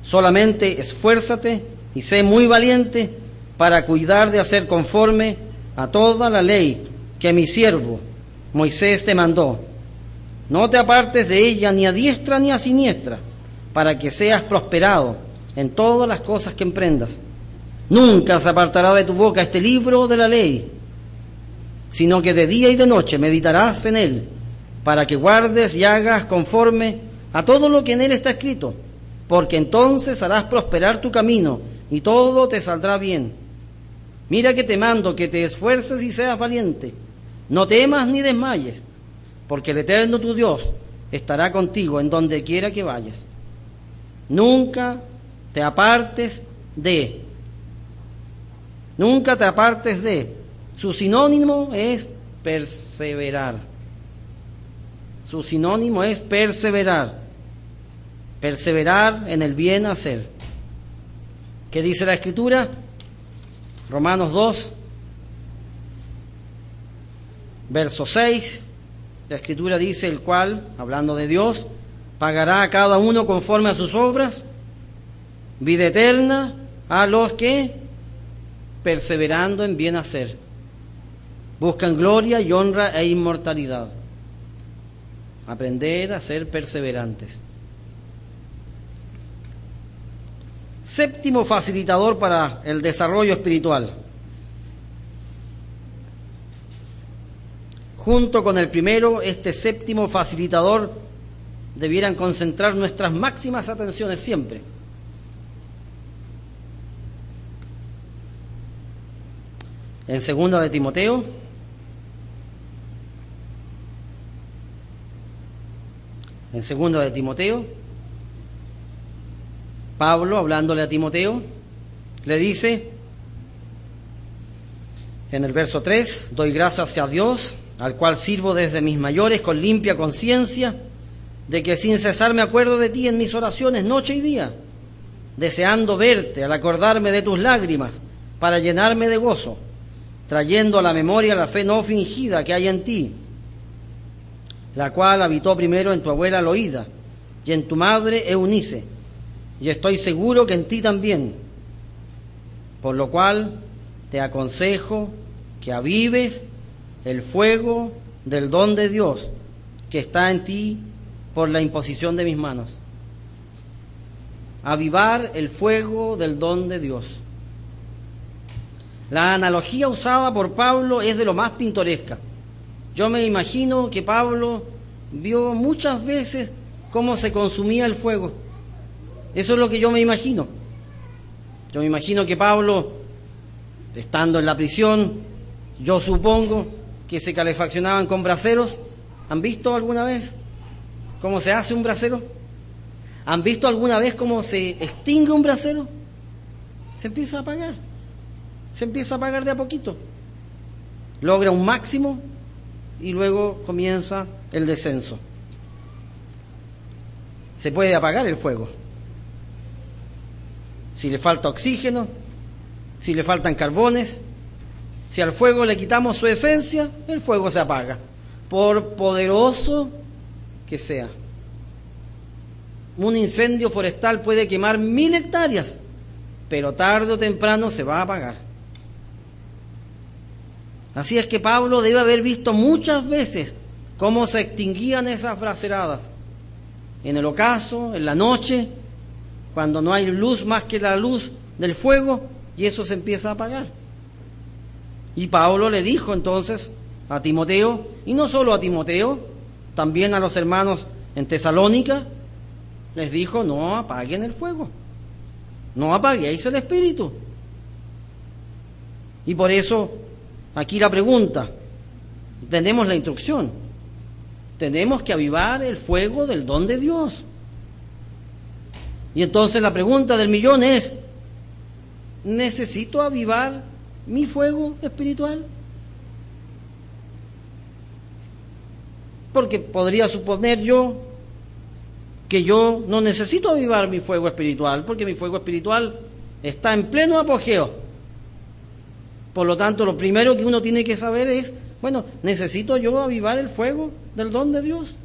Solamente esfuérzate y sé muy valiente para cuidar de hacer conforme a toda la ley que mi siervo Moisés te mandó. No te apartes de ella ni a diestra ni a siniestra, para que seas prosperado en todas las cosas que emprendas. Nunca se apartará de tu boca este libro de la ley, sino que de día y de noche meditarás en él, para que guardes y hagas conforme a todo lo que en él está escrito, porque entonces harás prosperar tu camino y todo te saldrá bien. Mira que te mando que te esfuerces y seas valiente. No temas ni desmayes, porque el Eterno tu Dios estará contigo en donde quiera que vayas. Nunca te apartes de. Nunca te apartes de. Su sinónimo es perseverar. Su sinónimo es perseverar. Perseverar en el bien hacer. ¿Qué dice la Escritura? Romanos 2, verso 6. La Escritura dice, el cual, hablando de Dios, pagará a cada uno conforme a sus obras, vida eterna a los que, perseverando en bien hacer, buscan gloria y honra e inmortalidad. Aprender a ser perseverantes. Séptimo facilitador para el desarrollo espiritual. Junto con el primero, este séptimo facilitador debieran concentrar nuestras máximas atenciones siempre. En segunda de Timoteo, Pablo, hablándole a Timoteo, le dice en el verso 3, doy gracias a Dios, al cual sirvo desde mis mayores con limpia conciencia, de que sin cesar me acuerdo de ti en mis oraciones noche y día, deseando verte al acordarme de tus lágrimas, para llenarme de gozo, trayendo a la memoria la fe no fingida que hay en ti, la cual habitó primero en tu abuela Loída y en tu madre Eunice, y estoy seguro que en ti también, por lo cual te aconsejo que avives el fuego del don de Dios que está en ti por la imposición de mis manos. Avivar el fuego del don de Dios. La analogía usada por Pablo es de lo más pintoresca. Yo me imagino que Pablo vio muchas veces cómo se consumía el fuego. Eso es lo que yo me imagino. Yo me imagino que Pablo, estando en la prisión, yo supongo que se calefaccionaban con braseros. ¿Han visto alguna vez cómo se hace un brasero? ¿Han visto alguna vez cómo se extingue un brasero? Se empieza a apagar. Se empieza a apagar de a poquito. Logra un máximo y luego comienza el descenso. Se puede apagar el fuego. Si le falta oxígeno, si le faltan carbones, si al fuego le quitamos su esencia, el fuego se apaga, por poderoso que sea. Un incendio forestal puede quemar 1000 hectáreas, pero tarde o temprano se va a apagar. Así es que Pablo debe haber visto muchas veces cómo se extinguían esas braseradas. En el ocaso, en la noche, cuando no hay luz más que la luz del fuego, y eso se empieza a apagar. Y Pablo le dijo entonces a Timoteo, y no solo a Timoteo, también a los hermanos en Tesalónica, les dijo, no apaguen el fuego, no apaguéis el espíritu. Y por eso, aquí la pregunta, tenemos la instrucción, Tenemos que avivar el fuego del don de Dios. Y entonces la pregunta del millón es, ¿necesito avivar mi fuego espiritual? Porque podría suponer yo que yo no necesito avivar mi fuego espiritual, porque mi fuego espiritual está en pleno apogeo. Por lo tanto, lo primero que uno tiene que saber es, bueno, ¿necesito yo avivar el fuego del don de Dios?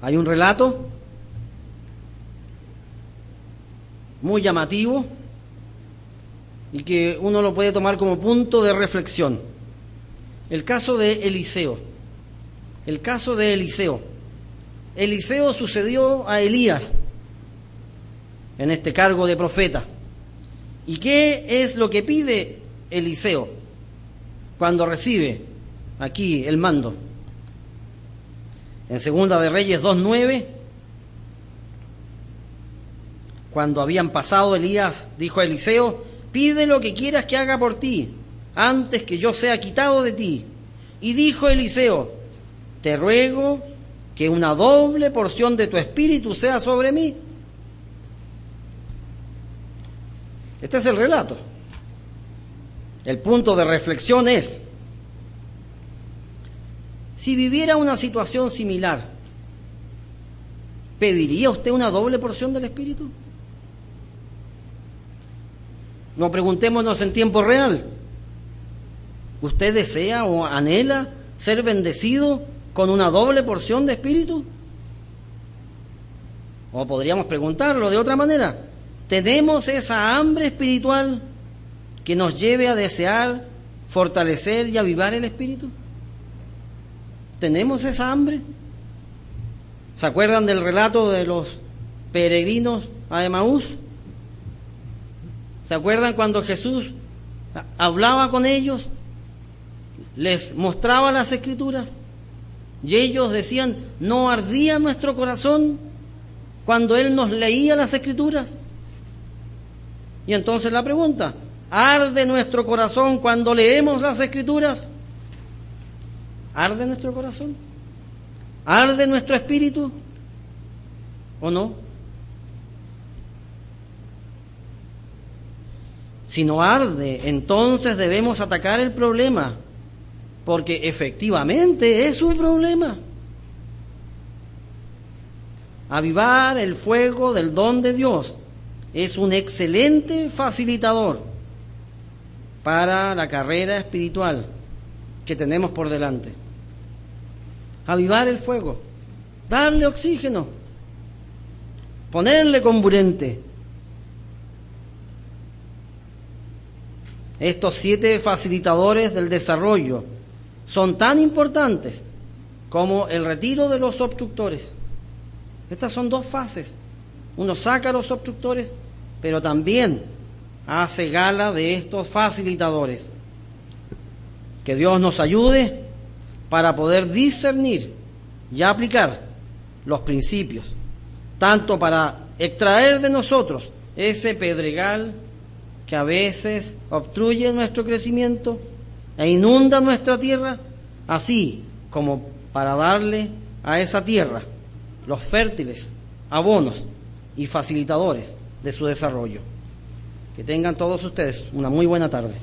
Hay un relato muy llamativo y que uno lo puede tomar como punto de reflexión. El caso de Eliseo. El caso de Eliseo. Eliseo sucedió a Elías en este cargo de profeta. ¿Y qué es lo que pide Eliseo cuando recibe aquí el mando? En Segunda de Reyes 2:9, cuando habían pasado, Elías dijo a Eliseo: pide lo que quieras que haga por ti, antes que yo sea quitado de ti. Y dijo Eliseo: te ruego que una doble porción de tu espíritu sea sobre mí. Este es el relato. El punto de reflexión es, si viviera una situación similar, ¿pediría usted una doble porción del espíritu? No preguntémonos en tiempo real. ¿Usted desea o anhela ser bendecido con una doble porción de espíritu? O podríamos preguntarlo de otra manera. ¿Tenemos esa hambre espiritual que nos lleve a desear, fortalecer y avivar el espíritu? ¿Tenemos esa hambre? ¿Se acuerdan del relato de los peregrinos a Emaús? ¿Se acuerdan cuando Jesús hablaba con ellos? Les mostraba las Escrituras y ellos decían: ¿no ardía nuestro corazón cuando Él nos leía las Escrituras? Y entonces la pregunta: ¿arde nuestro corazón cuando leemos las Escrituras? ¿Arde nuestro corazón? ¿Arde nuestro espíritu? ¿O no? Si no arde, entonces debemos atacar el problema, porque efectivamente es un problema. Avivar el fuego del don de Dios es un excelente facilitador para la carrera espiritual que tenemos por delante. Avivar el fuego, darle oxígeno, ponerle comburente. Estos 7 facilitadores del desarrollo son tan importantes como el retiro de los obstructores. Estas son 2 fases. Uno saca a los obstructores, pero también hace gala de estos facilitadores. Que Dios nos ayude para poder discernir y aplicar los principios, tanto para extraer de nosotros ese pedregal que a veces obstruye nuestro crecimiento e inunda nuestra tierra, así como para darle a esa tierra los fértiles abonos y facilitadores de su desarrollo. Que tengan todos ustedes una muy buena tarde.